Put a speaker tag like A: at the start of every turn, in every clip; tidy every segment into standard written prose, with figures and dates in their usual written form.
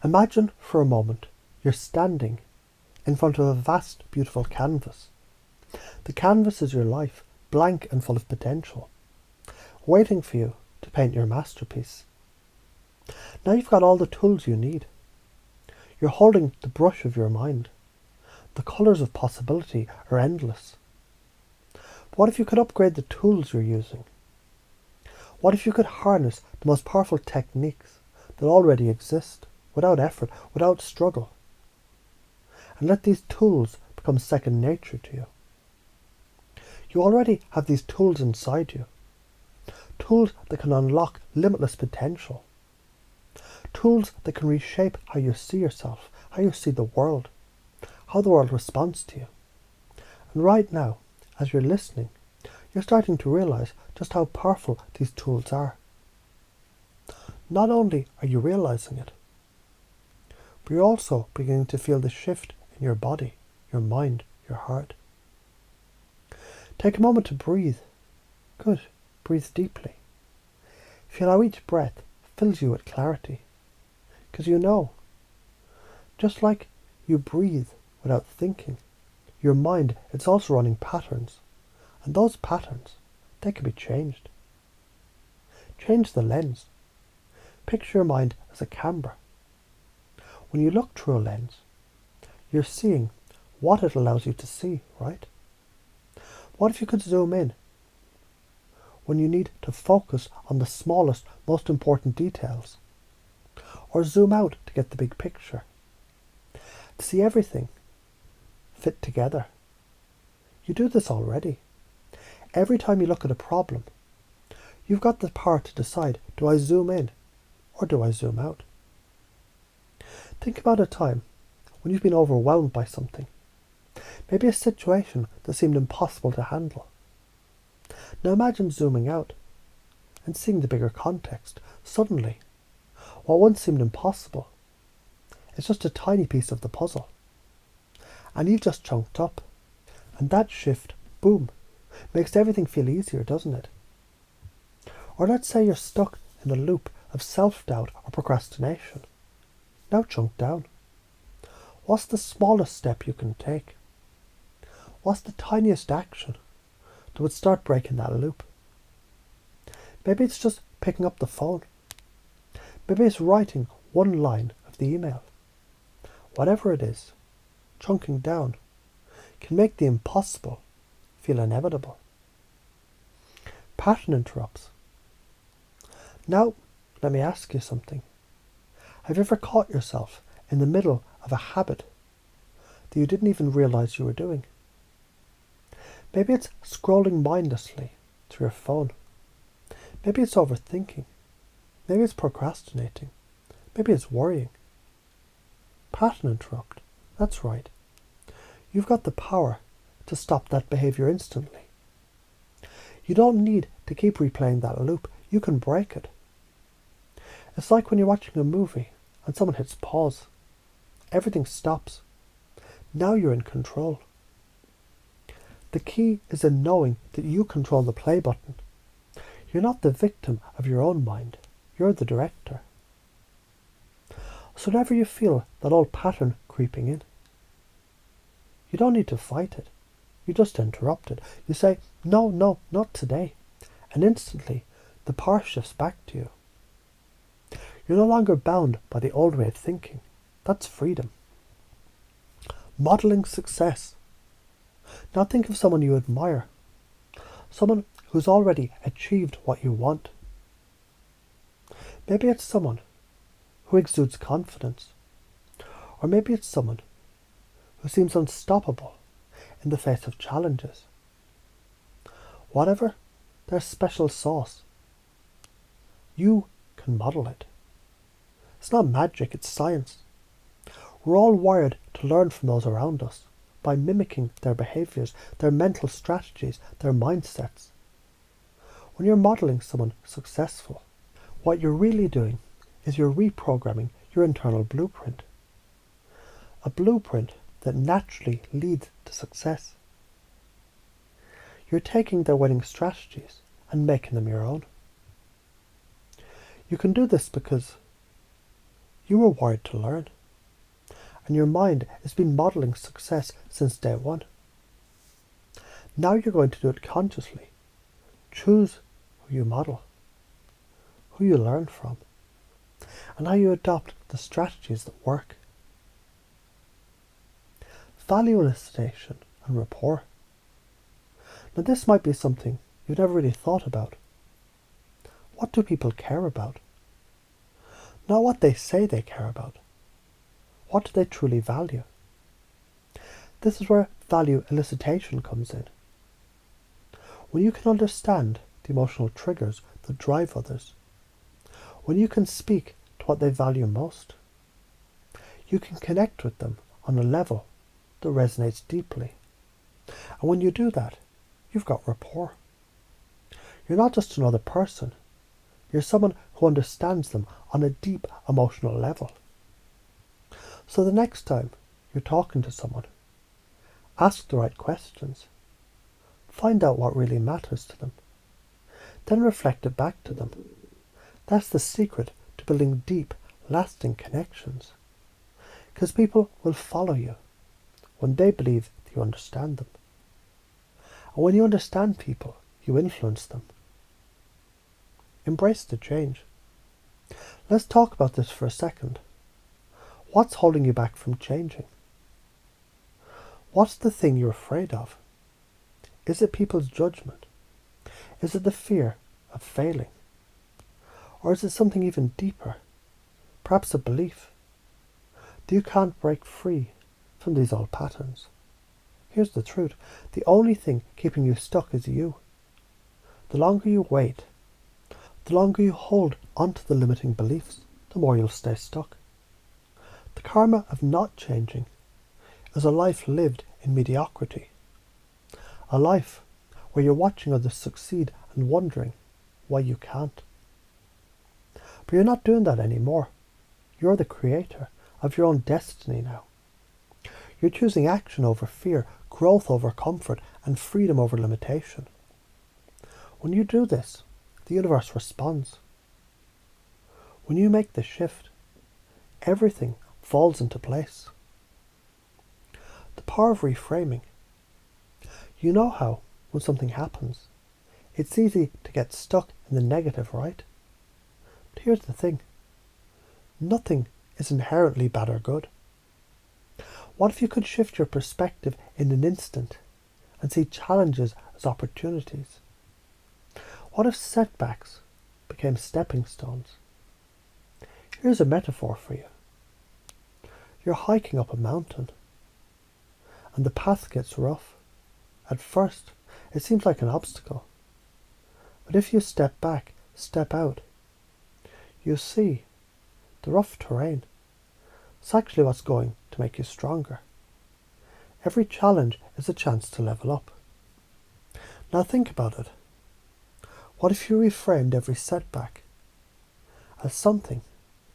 A: Imagine for a moment you're standing in front of a vast, beautiful canvas. The canvas is your life, blank and full of potential, waiting for you to paint your masterpiece. Now you've got all the tools you need. You're holding the brush of your mind. The colours of possibility are endless. But what if you could upgrade the tools you're using? What if you could harness the most powerful techniques that already exist, without effort, without struggle, and let these tools become second nature to you? You already have these tools inside you, tools that can unlock limitless potential, tools that can reshape how you see yourself, how you see the world, how the world responds to you. And right now, as you're listening, you're starting to realize just how powerful these tools are. Not only are you realizing it, but you're also beginning to feel the shift in your body, your mind, your heart. Take a moment to breathe. Good. Breathe deeply. Feel how each breath fills you with clarity. Because you know, just like you breathe without thinking, your mind, it's also running patterns. And those patterns, they can be changed. Change the lens. Picture your mind as a camera. When you look through a lens, you're seeing what it allows you to see, right? What if you could zoom in when you need to focus on the smallest, most important details? Or zoom out to get the big picture? To see everything fit together. You do this already. Every time you look at a problem, you've got the power to decide, do I zoom in or do I zoom out? Think about a time when you've been overwhelmed by something. Maybe a situation that seemed impossible to handle. Now imagine zooming out and seeing the bigger context. Suddenly, what once seemed impossible is just a tiny piece of the puzzle. And you've just chunked up. And that shift, boom, makes everything feel easier, doesn't it? Or let's say you're stuck in a loop of self-doubt or procrastination. Now chunk down. What's the smallest step you can take? What's the tiniest action that would start breaking that loop? Maybe it's just picking up the phone. Maybe it's writing one line of the email. Whatever it is, chunking down can make the impossible feel inevitable. Pattern interrupts. Now, let me ask you something. Have you ever caught yourself in the middle of a habit that you didn't even realize you were doing? Maybe it's scrolling mindlessly through your phone. Maybe it's overthinking. Maybe it's procrastinating. Maybe it's worrying. Pattern interrupt. That's right. You've got the power to stop that behavior instantly. You don't need to keep replaying that loop. You can break it. It's like when you're watching a movie and someone hits pause. Everything stops. Now you're in control. The key is in knowing that you control the play button. You're not the victim of your own mind. You're the director. So whenever you feel that old pattern creeping in, you don't need to fight it. You just interrupt it. You say, no, not today. And instantly, the power shifts back to you. You're no longer bound by the old way of thinking. That's freedom. Modeling success. Now think of someone you admire. Someone who's already achieved what you want. Maybe it's someone who exudes confidence. Or maybe it's someone who seems unstoppable in the face of challenges. Whatever their special sauce, you can model it. It's not magic, it's science. We're all wired to learn from those around us by mimicking their behaviours, their mental strategies, their mindsets. When you're modelling someone successful, what you're really doing is you're reprogramming your internal blueprint. A blueprint that naturally leads to success. You're taking their winning strategies and making them your own. You can do this because You were wired to learn, and your mind has been modelling success since day one. Now you're going to do it consciously. Choose who you model, who you learn from, and how you adopt the strategies that work. Value elicitation and rapport. Now this might be something you've never really thought about. What do people care about? Not what they say they care about. What do they truly value? This is where value elicitation comes in. When you can understand the emotional triggers that drive others, when you can speak to what they value most, you can connect with them on a level that resonates deeply. And when you do that, you've got rapport. You're not just another person. You're someone who understands them on a deep emotional level. So the next time you're talking to someone, ask the right questions. Find out what really matters to them. Then reflect it back to them. That's the secret to building deep, lasting connections. Because people will follow you when they believe that you understand them. And when you understand people, you influence them. Embrace the change. Let's talk about this for a second. What's holding you back from changing? What's the thing you're afraid of? Is it people's judgment? Is it the fear of failing? Or is it something even deeper? Perhaps a belief that you can't break free from these old patterns. Here's the truth. The only thing keeping you stuck is you. The longer you wait, the longer you hold onto the limiting beliefs, the more you'll stay stuck. The karma of not changing is a life lived in mediocrity. A life where you're watching others succeed and wondering why you can't. But you're not doing that anymore. You're the creator of your own destiny now. You're choosing action over fear, growth over comfort, and freedom over limitation. When you do this, the universe responds. When you make the shift, everything falls into place. The power of reframing. You know how, when something happens, it's easy to get stuck in the negative, right? But here's the thing. Nothing is inherently bad or good. What if you could shift your perspective in an instant and see challenges as opportunities? What if setbacks became stepping stones? Here's a metaphor for you. You're hiking up a mountain, and the path gets rough. At first, it seems like an obstacle. But if you step back, step out, you see the rough terrain. It's actually what's going to make you stronger. Every challenge is a chance to level up. Now think about it. What if you reframed every setback as something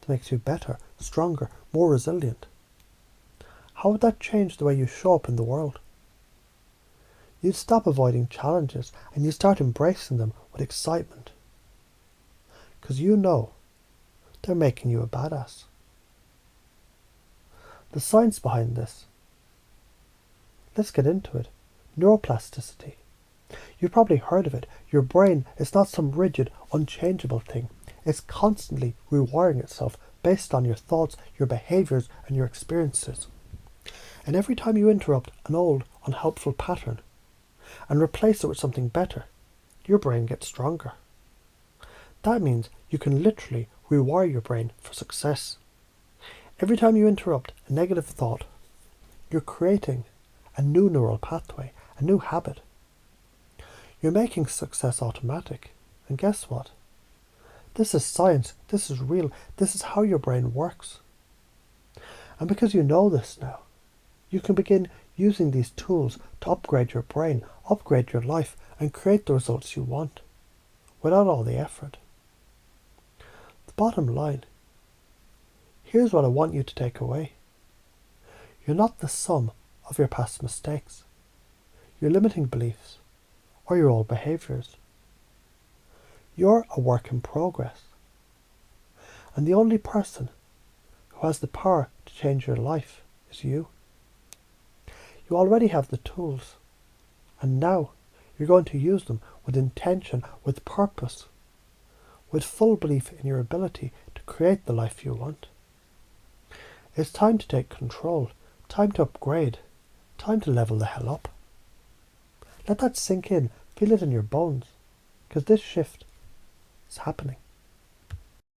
A: that makes you better, stronger, more resilient? How would that change the way you show up in the world? You'd stop avoiding challenges and you start embracing them with excitement. Because you know they're making you a badass. The science behind this. Let's get into it. Neuroplasticity. You've probably heard of it. Your brain is not some rigid, unchangeable thing. It's constantly rewiring itself based on your thoughts, your behaviours and your experiences. And every time you interrupt an old, unhelpful pattern and replace it with something better, your brain gets stronger. That means you can literally rewire your brain for success. Every time you interrupt a negative thought, you're creating a new neural pathway, a new habit. You're making success automatic. And guess what? This is science. This is real. This is how your brain works. And because you know this now, you can begin using these tools to upgrade your brain, upgrade your life, and create the results you want without all the effort. The bottom line. Here's what I want you to take away. You're not the sum of your past mistakes, your limiting beliefs, or your old behaviours. You're a work in progress. And the only person who has the power to change your life is you. You already have the tools, and now you're going to use them with intention, with purpose, with full belief in your ability to create the life you want. It's time to take control, time to upgrade, time to level the hell up. Let that sink in, feel it in your bones, because this shift is happening.